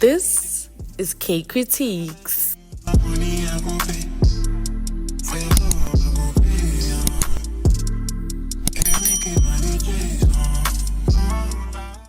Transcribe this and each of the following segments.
This is Kay Kritiques.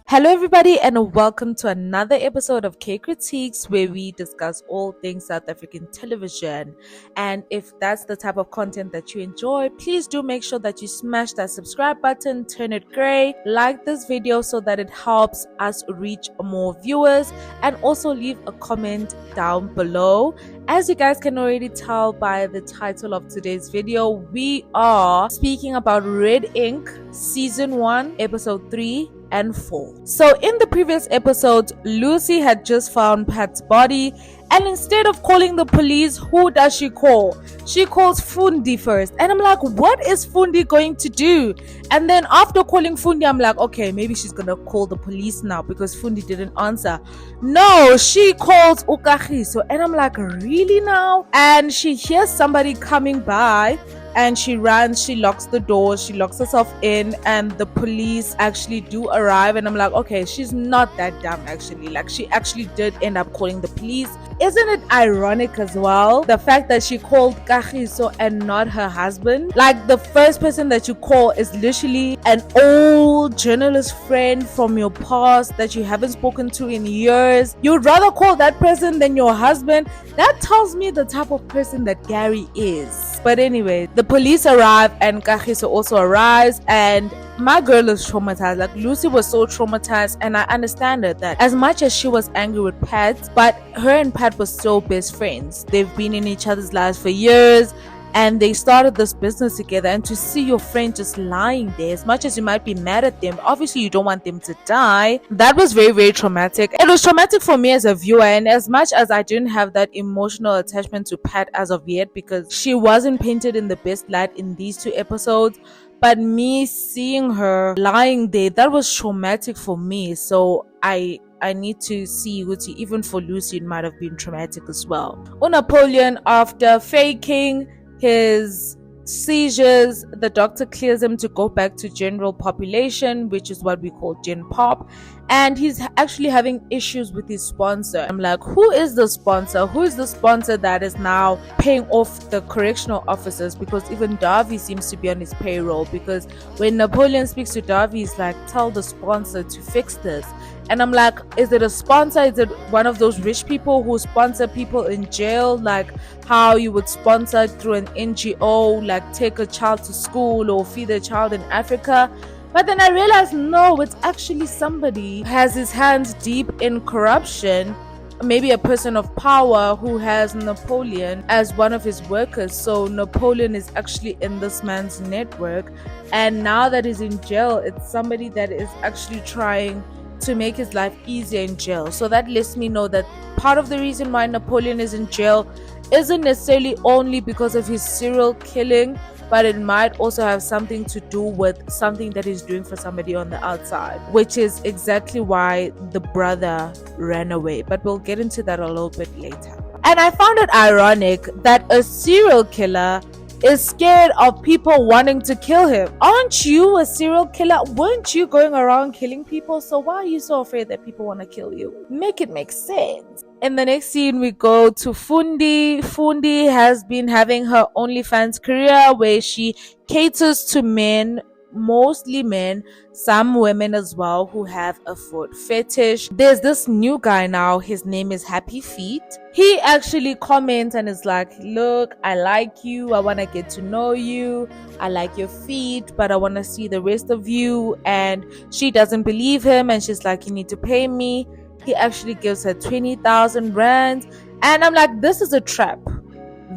Hello everybody and welcome to another episode of Kay Kritiques, where we discuss all things South African television. And if that's the type of content that you enjoy, please do make sure that you smash that subscribe button, turn it gray, like this video so that it helps us reach more viewers, and also leave a comment down below. As you guys can already tell by the title of today's video, we are speaking about Red Ink Season 1, Episode 3 and 4. So in the previous episode, Lucy had just found Pat's body, and instead of calling the police, who does she call? She calls Fundi first, and I'm like, what is Fundi going to do? And then after calling Fundi, I'm like, okay, maybe she's gonna call the police now because Fundi didn't answer. No, she calls Kagiso, and I'm like, really now? And she hears somebody coming by, and she runs, she locks the door, she locks herself in, and the police actually do arrive. And I'm like, okay, she's not that dumb actually. Like, she actually did end up calling the police. Isn't it ironic as well, the fact that she called Kagiso and not her husband? Like, the first person that you call is literally an old journalist friend from your past that you haven't spoken to in years. You'd rather call that person than your husband. That tells me the type of person that Gary is. But anyway, the police arrive and Kagiso also arrives, and my girl is traumatized. Like, Lucy was so traumatized, and I understand her that as much as she was angry with Pat, but her and Pat were still best friends. They've been in each other's lives for years, and they started this business together. And to see your friend just lying there, as much as you might be mad at them, obviously you don't want them to die. That was very, very traumatic. It was traumatic for me as a viewer, and as much as I didn't have that emotional attachment to Pat as of yet, because she wasn't painted in the best light in these two episodes, but me seeing her lying there, that was traumatic for me. So I need to see Uti. Even for Lucy, it might have been traumatic as well. Napoleon, after faking his seizures, the doctor clears him to go back to general population, which is what we call Gen Pop, and he's actually having issues with his sponsor. I'm like, who is the sponsor? Who is the sponsor that is now paying off the correctional officers? Because even Davy seems to be on his payroll, because when Napoleon speaks to Davy, he's like, tell the sponsor to fix this. And I'm like, is it a sponsor? Is it one of those rich people who sponsor people in jail, like how you would sponsor through an NGO, like take a child to school or feed a child in Africa? But then I realized, no, it's actually somebody who has his hands deep in corruption, maybe a person of power who has Napoleon as one of his workers. So Napoleon is actually in this man's network, and now that he's in jail, it's somebody that is actually trying to make his life easier in jail. So that lets me know that part of the reason why Napoleon is in jail isn't necessarily only because of his serial killing, but it might also have something to do with something that he's doing for somebody on the outside, which is exactly why the brother ran away. But we'll get into that a little bit later. And I found it ironic that a serial killer is scared of people wanting to kill him. Aren't you a serial killer? Weren't you going around killing people? So why are you so afraid that people want to kill you? Make it make sense. In the next scene, we go to Fundi. Fundi has been having her OnlyFans career where she caters to men, mostly men, some women as well who have a foot fetish. There's this new guy now, his name is Happy Feet. He actually comments and is like, look, I like you, I want to get to know you, I like your feet, but I want to see the rest of you. And she doesn't believe him, and she's like, you need to pay me. He actually gives her 20,000 rands, and I'm like, this is a trap.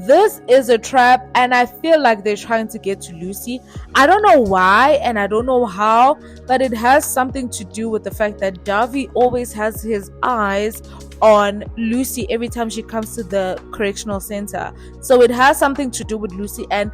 This is a trap, and I feel like they're trying to get to Lucy. I don't know why and I don't know how, but it has something to do with the fact that Davy always has his eyes on Lucy every time she comes to the correctional center. So it has something to do with Lucy, and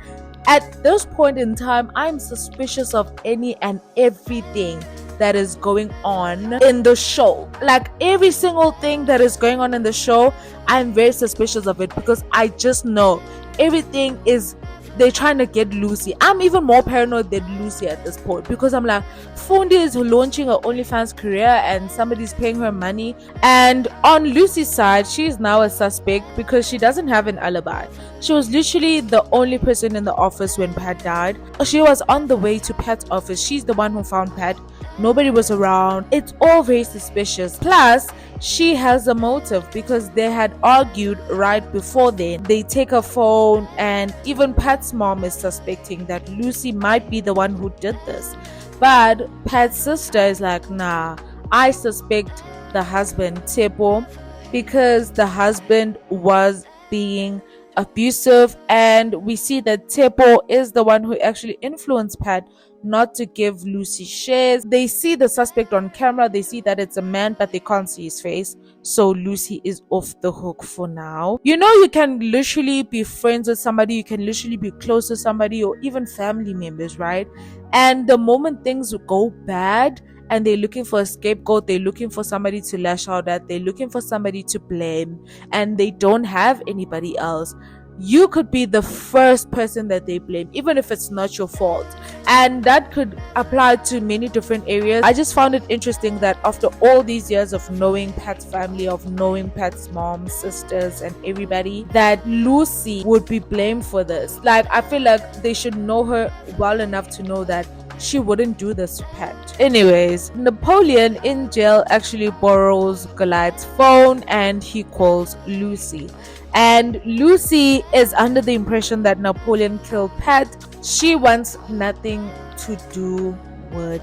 at this point in time, I'm suspicious of any and everything that is going on in the show. Like, every single thing that is going on in the show, I'm very suspicious of it, because I just know everything is they're trying to get Lucy. I'm even more paranoid than Lucy at this point, because I'm like, Fundi is launching her OnlyFans career and somebody's paying her money. And on Lucy's side, she is now a suspect because she doesn't have an alibi. She was literally the only person in the office when Pat died. She was on the way to Pat's office. She's the one who found Pat. Nobody was around. It's all very suspicious. Plus, she has a motive because they had argued right before then. They take her phone, and even Pat's mom is suspecting that Lucy might be the one who did this. But Pat's sister is like, nah, I suspect the husband, Sipho, because the husband was being abusive, and we see that Sipho is the one who actually influenced Pat not to give Lucy shares. They see the suspect on camera, they see that it's a man, but they can't see his face, so Lucy is off the hook for now. You know, you can literally be friends with somebody, you can literally be close to somebody, or even family members, right? And the moment things go bad and they're looking for a scapegoat, they're looking for somebody to lash out at, they're looking for somebody to blame, and they don't have anybody else, you could be the first person that they blame, even if it's not your fault. And that could apply to many different areas. I just found it interesting that after all these years of knowing Pat's family, of knowing Pat's mom, sisters, and everybody, that Lucy would be blamed for this. Like, I feel like they should know her well enough to know that she wouldn't do this to Pat. Anyways, Napoleon in jail actually borrows Goliath's phone and he calls Lucy. And Lucy is under the impression that Napoleon killed Pat. She wants nothing to do with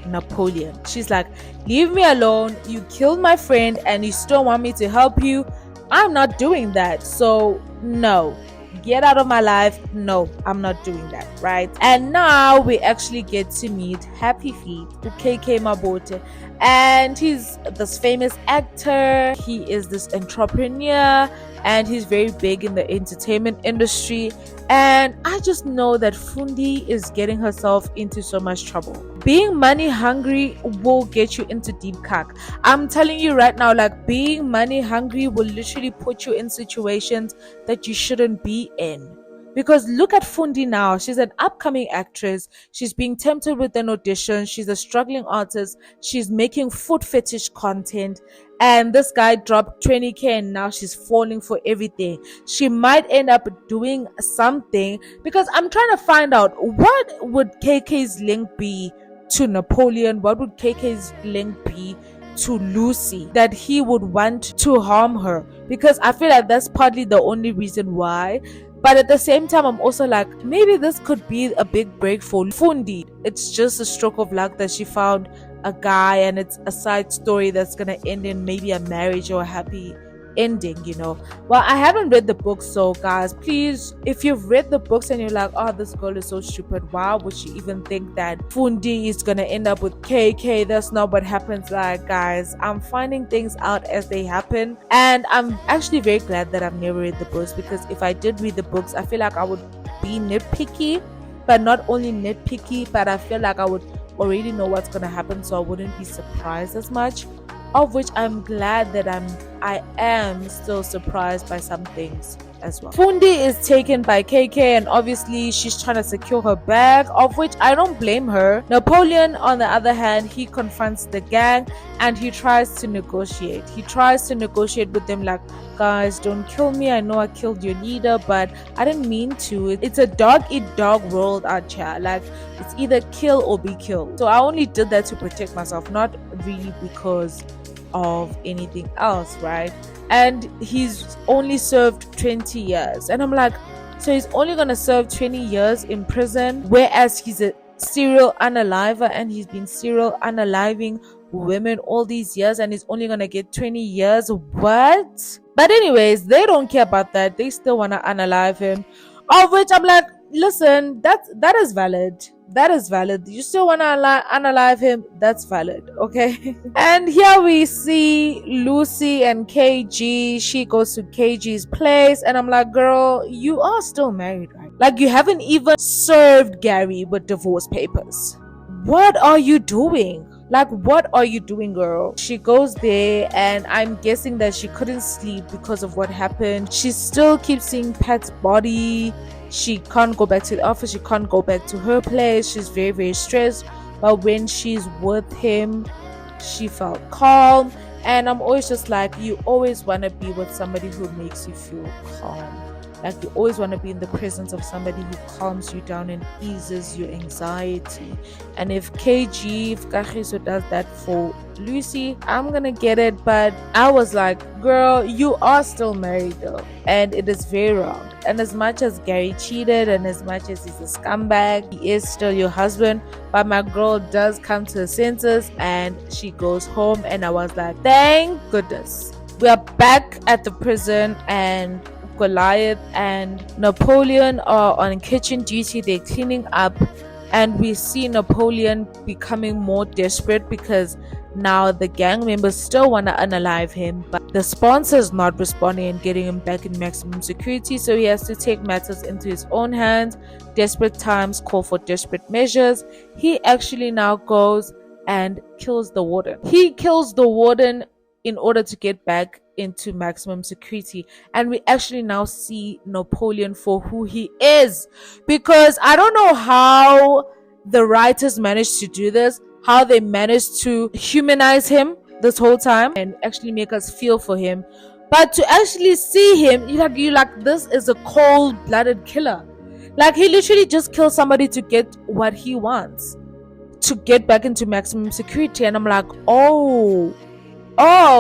Napoleon. She's like, leave me alone. You killed my friend and you still want me to help you. I'm not doing that. So no, get out of my life. No, I'm not doing that, right? And now we actually get to meet Happy Feet, KK Mabote. And he's this famous actor. He is this entrepreneur, and he's very big in the entertainment industry. And I just know that Fundi is getting herself into so much trouble. Being money hungry will get you into deep cack. I'm telling you right now, like, being money hungry will literally put you in situations that you shouldn't be in. Because look at Fundi now. She's an upcoming actress. She's being tempted with an audition. She's a struggling artist. She's making foot fetish content. And this guy dropped 20k and now she's falling for everything. She might end up doing something, because I'm trying to find out, what would KK's link be to Napoleon? What would KK's link be to Lucy that he would want to harm her? Because I feel like that's partly the only reason why. But at the same time, I'm also like, maybe this could be a big break for Fundi. It's just a stroke of luck that she found a guy, and it's a side story that's gonna end in maybe a marriage or a happy ending, you know. Well, I haven't read the books, so guys, please, if you've read the books and you're like, oh, this girl is so stupid, why would she even think that Fundi is gonna end up with KK? That's not what happens. Like, guys, I'm finding things out as they happen, and I'm actually very glad that I've never read the books, because if I did read the books, I feel like I would be nitpicky. But not only nitpicky, but I feel like I would already know what's gonna happen, so I wouldn't be surprised as much. Of which I'm glad that I am still surprised by some things as well. Fundi is taken by KK, and obviously she's trying to secure her bag, of which I don't blame her. Napoleon, on the other hand, he confronts the gang and he tries to negotiate. He tries to negotiate with them like, guys, don't kill me. I know I killed your leader, but I didn't mean to. It's a dog eat dog world out here. Like, it's either kill or be killed. So I only did that to protect myself, not really because of anything else, right? And he's only served 20 years, and I'm like, so he's only gonna serve 20 years in prison, whereas he's a serial unaliver and he's been serial unaliving women all these years, and he's only gonna get 20 years. What? But anyways, they don't care about that. They still want to unalive him, of which I'm like, listen, that is valid. That is valid. You still want to unalive him? That's valid, okay? And here we see Lucy and KG. She goes to KG's place, and I'm like, girl, you are still married, right? Like, you haven't even served Gary with divorce papers. What are you doing? Like, what are you doing, girl? She goes there, and I'm guessing that she couldn't sleep because of what happened. She still keeps seeing Pat's body. She can't go back to the office. She can't go back to her place. She's very, very stressed. But when she's with him, she felt calm. And I'm always just like, you always want to be with somebody who makes you feel calm. Like, you always want to be in the presence of somebody who calms you down and eases your anxiety. And if Kagiso does that for Lucy, I'm gonna get it. But I was like, girl, you are still married though, and it is very wrong. And as much as Gary cheated, and as much as he's a scumbag, he is still your husband. But my girl does come to her senses, and she goes home. And I was like, thank goodness. We are back at the prison, and Goliath and Napoleon are on kitchen duty. They're cleaning up, and we see Napoleon becoming more desperate because now the gang members still want to unalive him, but the sponsor's not responding and getting him back in maximum security, so he has to take matters into his own hands. Desperate times call for desperate measures. He actually now goes and kills the warden. He kills the warden in order to get back into maximum security, and we actually now see Napoleon for who he is, because I don't know how the writers managed to do this, how they managed to humanize him this whole time and actually make us feel for him. But to actually see him, you like this is a cold-blooded killer. Like, he literally just kills somebody to get what he wants, to get back into maximum security. And I'm like, oh,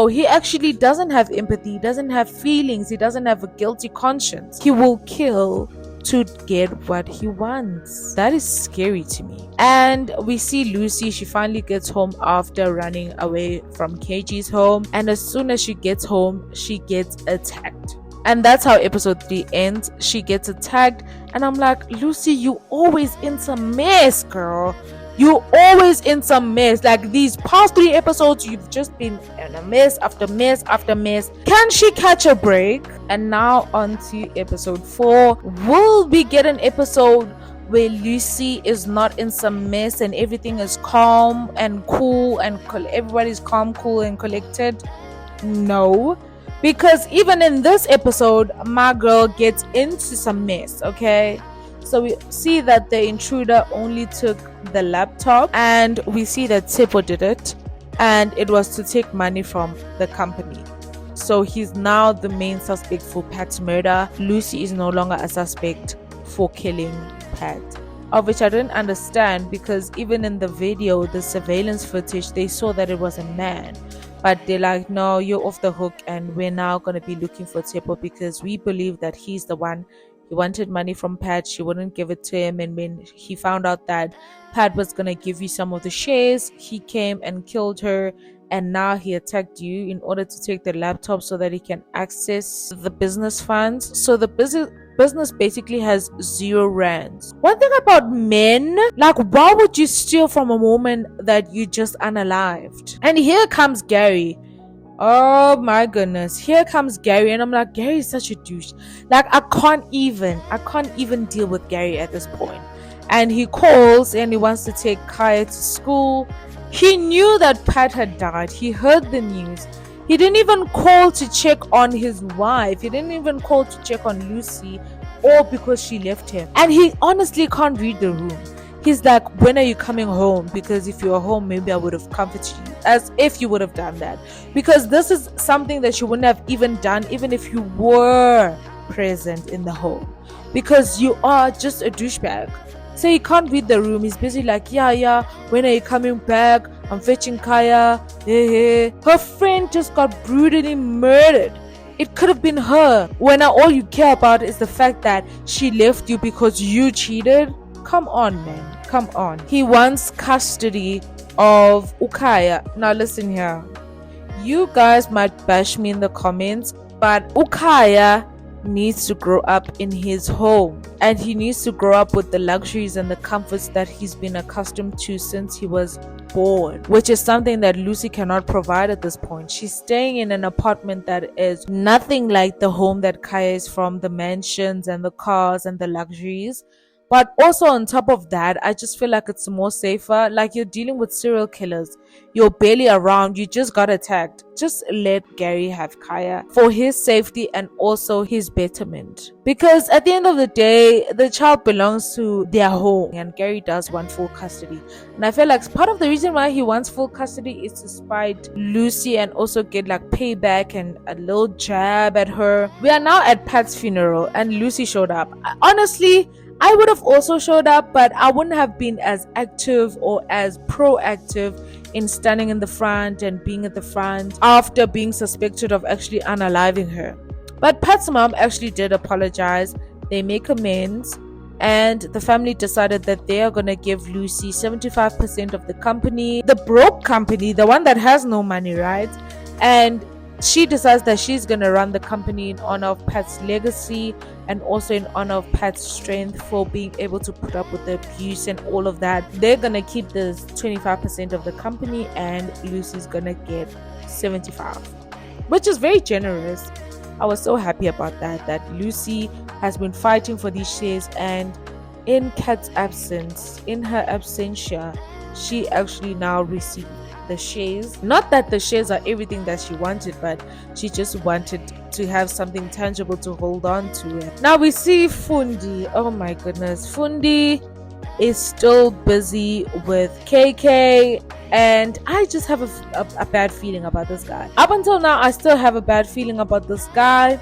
he actually doesn't have empathy, he doesn't have feelings, he doesn't have a guilty conscience. He will kill to get what he wants. That is scary to me. And we see Lucy, she finally gets home after running away from KG's home, and as soon as she gets home, she gets attacked. And that's how episode 3 ends. She gets attacked, and I'm like, Lucy, you always in some mess, girl. You always in some mess. Like, these past 3 episodes, you've just been in a mess after mess after mess. Can she catch a break? And now on to episode 4. Will we get an episode where Lucy is not in some mess and everything is calm and cool and everybody's calm, cool and collected? No. Because even in this episode, my girl gets into some mess, okay? So we see that the intruder only took the laptop, and we see that Sipho did it, and it was to take money from the company. So he's now the main suspect for Pat's murder. Lucy is no longer a suspect for killing Pat, of which I didn't understand, because even in the video, the surveillance footage, they saw that it was a man. But they're like, no, you're off the hook, and we're now going to be looking for Sipho because we believe that he's the one. He wanted money from Pat, she wouldn't give it to him, and when he found out that Pat was gonna give you some of the shares, he came and killed her, and now he attacked you in order to take the laptop so that he can access the business funds. So the business basically has 0 rands. One thing about men, like, why would you steal from a woman that you just unalived? And here comes Gary. Oh my goodness, here comes Gary, and I'm like, Gary is such a douche. Like, I can't even deal with Gary at this point. And he calls and he wants to take Kaya to school. He knew that Pat had died. He heard the news. He didn't even call to check on his wife. He didn't even call to check on Lucy, or because she left him. And he honestly can't read the room. He's like, when are you coming home? Because if you were home, maybe I would have comforted you. As if you would have done that. Because this is something that you wouldn't have even done, even if you were present in the home. Because you are just a douchebag. So he can't read the room. He's busy like, yeah, when are you coming back? I'm fetching Kaya. Hey. Her friend just got brutally murdered. It could have been her. When all you care about is the fact that she left you because you cheated. Come on, man. Come on. He wants custody of Ukaya. Now listen here. You guys might bash me in the comments, but Ukaya needs to grow up in his home, and he needs to grow up with the luxuries and the comforts that he's been accustomed to since he was born, which is something that Lucy cannot provide at this point. She's staying in an apartment that is nothing like the home that Kaya is from, the mansions and the cars and the luxuries. But also on top of that, I just feel like it's more safer. Like, you're dealing with serial killers, you're barely around, you just got attacked. Just let Gary have Kaya for his safety and also his betterment, because at the end of the day, the child belongs to their home, and Gary does want full custody. And I feel like part of the reason why he wants full custody is to spite Lucy and also get like payback and a little jab at her. We are now at Pat's funeral and Lucy showed up. Honestly, I would have also showed up, but I wouldn't have been as active or as proactive in standing in the front and being at the front after being suspected of actually unaliving her. But Pat's mom actually did apologize. They make amends, and the family decided that they are going to give Lucy 75% of the company, the broke company, the one that has no money, right? And she decides that she's going to run the company in honor of Pat's legacy and also in honor of Pat's strength for being able to put up with the abuse and all of that. They're going to keep the 25% of the company and Lucy's going to get 75%, which is very generous. I was so happy about that Lucy has been fighting for these shares, and in Kat's absence, in her absentia, she actually now received the shares. Not that the shares are everything that she wanted, but she just wanted to have something tangible to hold on to. Now we see Fundi. Oh my goodness, Fundi is still busy with KK, and I just have a bad feeling about this guy. Up until now, I still have a bad feeling about this guy,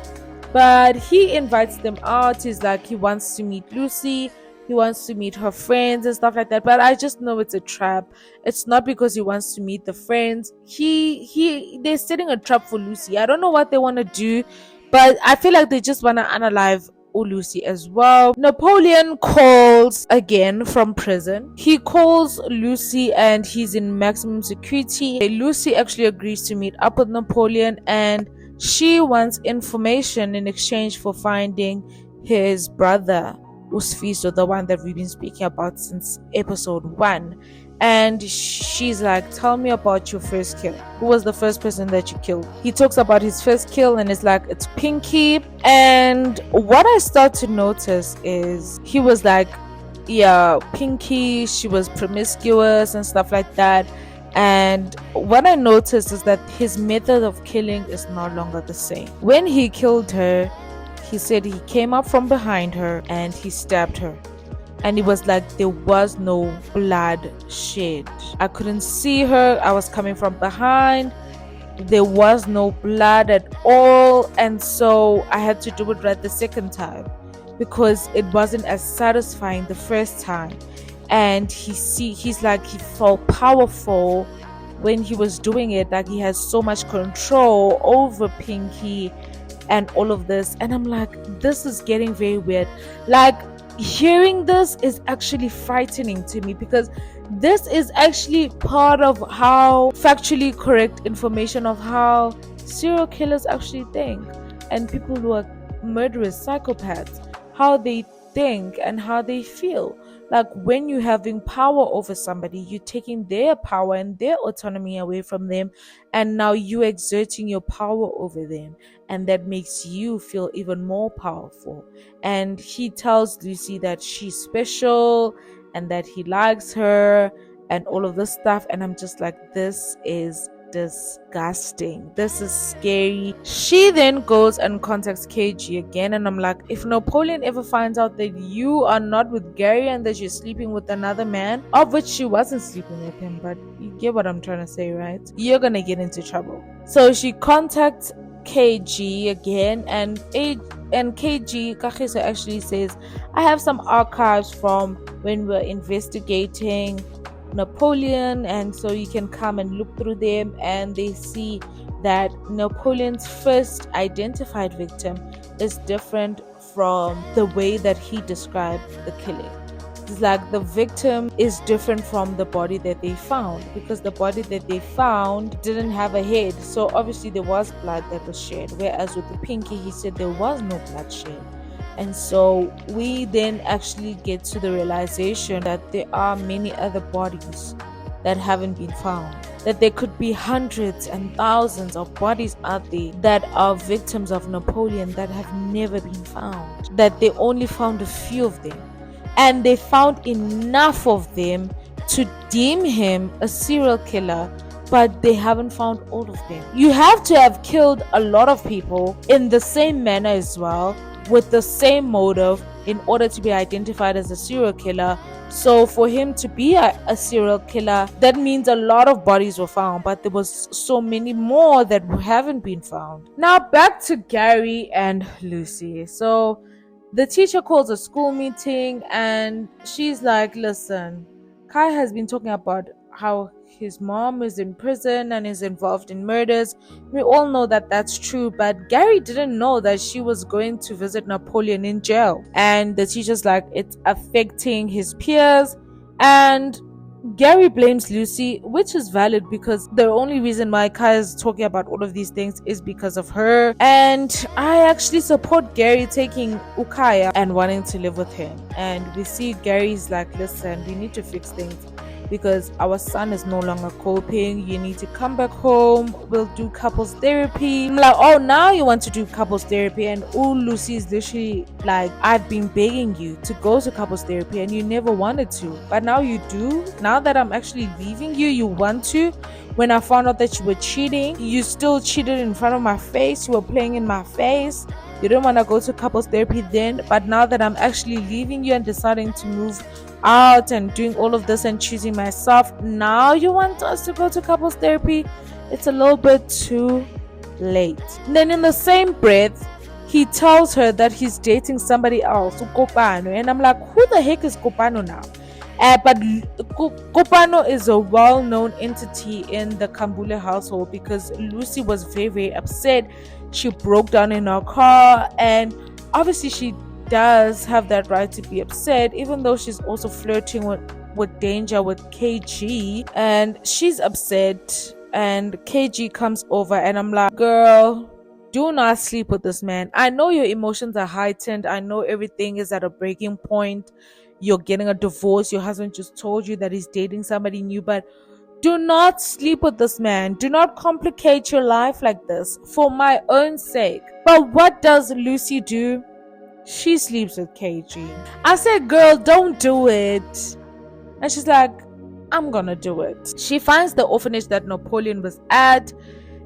but he invites them out. He's like, he wants to meet Lucy, he wants to meet her friends and stuff like that, but I just know it's a trap. It's not because he wants to meet the friends. They're setting a trap for Lucy. I don't know what they want to do, but I feel like they just want to unalive Lucy as well. Napoleon calls again from prison. He calls Lucy and he's in maximum security. Lucy actually agrees to meet up with Napoleon, and she wants information in exchange for finding his brother Sfiso, the one that we've been speaking about since episode 1. And she's like, tell me about your first kill. Who was the first person that you killed? He talks about his first kill and it's like, it's Pinky. And what I start to notice is he was like, yeah, Pinky, she was promiscuous and stuff like that. And what I noticed is that his method of killing is no longer the same. When he killed her, he said he came up from behind her and he stabbed her. And it was like there was no blood shed. I couldn't see her. I was coming from behind. There was no blood at all. And so I had to do it right the second time because it wasn't as satisfying the first time. And he's like, he felt powerful when he was doing it. Like he has so much control over Pinky and all of this. And I'm like, this is getting very weird. Like, hearing this is actually frightening to me, because this is actually part of how factually correct information of how serial killers actually think, and people who are murderers, psychopaths, how they think and how they feel. Like, when you're having power over somebody, you're taking their power and their autonomy away from them, and now you're exerting your power over them, and that makes you feel even more powerful. And he tells Lucy that she's special and that he likes her and all of this stuff, and I'm just like, this is disgusting. This is scary. She then goes and contacts KG again, and I'm like, if Napoleon ever finds out that you are not with Gary and that you're sleeping with another man, of which she wasn't sleeping with him, but you get what I'm trying to say, right? You're gonna get into trouble. So she contacts KG again, and KG, Kagiso, actually says, I have some archives from when we're investigating Napoleon, and so you can come and look through them. And they see that Napoleon's first identified victim is different from the way that he described the killing. It's like the victim is different from the body that they found, because the body that they found didn't have a head, so obviously there was blood that was shed, whereas with the Pinky, he said there was no blood shed. And so we then actually get to the realization that there are many other bodies that haven't been found, that there could be hundreds and thousands of bodies out there that are victims of Napoleon that have never been found, that they only found a few of them. and they found enough of them to deem him a serial killer, but they haven't found all of them. You have to have killed a lot of people in the same manner as well, with the same motive, in order to be identified as a serial killer. So for him to be a serial killer, that means a lot of bodies were found, but there was so many more that haven't been found. Now back to Gary and Lucy. So the teacher calls a school meeting and she's like, listen, Kai has been talking about how his mom is in prison and is involved in murders. We all know that that's true, but Gary didn't know that she was going to visit Napoleon in jail. And the teacher's like, it's affecting his peers. And Gary blames Lucy, which is valid because the only reason why Kai is talking about all of these things is because of her. And I actually support Gary taking Ukaya and wanting to live with him. And we see Gary's like, listen, we need to fix things because our son is no longer coping. You need to come back home. We'll do couples therapy. I'm like, oh, now you want to do couples therapy? And Lucy is literally like, I've been begging you to go to couples therapy and you never wanted to, but now you do. Now that I'm actually leaving you, you want to. When I found out that you were cheating, you still cheated in front of my face. You were playing in my face. You didn't want to go to couples therapy then, but now that I'm actually leaving you and deciding to move out and doing all of this and choosing myself, now you want us to go to couples therapy? It's a little bit too late. And then in the same breath, he tells her that he's dating somebody else, Kopano. And I'm like, who the heck is Kopano now? But Kopano is a well-known entity in the Kambule household because Lucy was very, very upset. She broke down in her car, and obviously she does have that right to be upset, even though she's also flirting with danger with KG, and she's upset. And KG comes over, and I'm like, girl, do not sleep with this man. I know your emotions are heightened. I know everything is at a breaking point. You're getting a divorce. Your husband just told you that he's dating somebody new, but do not sleep with this man. Do not complicate your life like this for my own sake. But what does Lucy do? She sleeps with KG. I said, girl, don't do it. And she's like, I'm gonna do it. She finds the orphanage that Napoleon was at,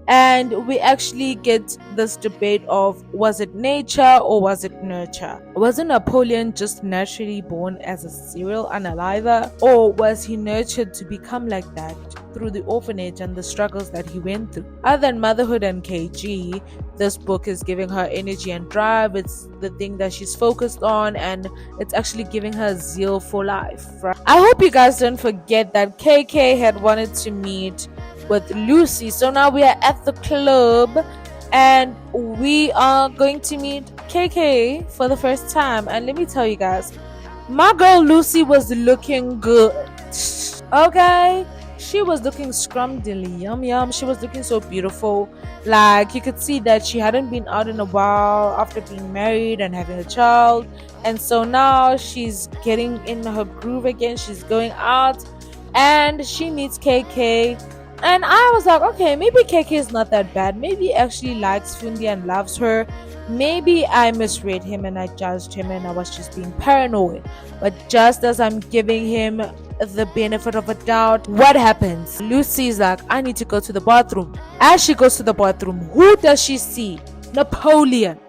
and we actually get this debate of, was it nature or was it nurture? Wasn't Napoleon just naturally born as a serial unaliver, or was he nurtured to become like that through the orphanage and the struggles that he went through? Other than motherhood and KG, this book is giving her energy and drive. It's the thing that she's focused on, and it's actually giving her zeal for life, right? I hope you guys don't forget that KK had wanted to meet with Lucy. So now we are at the club and we are going to meet KK for the first time. And let me tell you guys, my girl Lucy was looking good. Okay, she was looking scrumdiddly yum. She was looking so beautiful. Like, you could see that she hadn't been out in a while after being married and having a child, and so now she's getting in her groove again. She's going out and she meets KK. And I was like, okay, maybe KK is not that bad. Maybe he actually likes Fundi and loves her. Maybe I misread him and I judged him and I was just being paranoid. But just as I'm giving him the benefit of a doubt, what happens? Lucy's like, I need to go to the bathroom. As she goes to the bathroom, who does she see? Napoleon.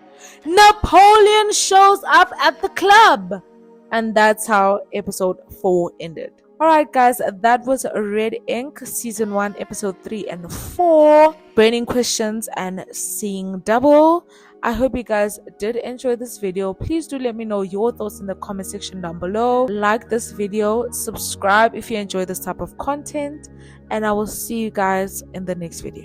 Napoleon shows up at the club. And that's how episode 4 ended. Alright guys, that was Red Ink season 1 episode 3 and 4, burning questions and seeing double. I hope you guys did enjoy this video. Please do let me know your thoughts in the comment section down below. Like this video, subscribe if you enjoy this type of content, and I will see you guys in the next video.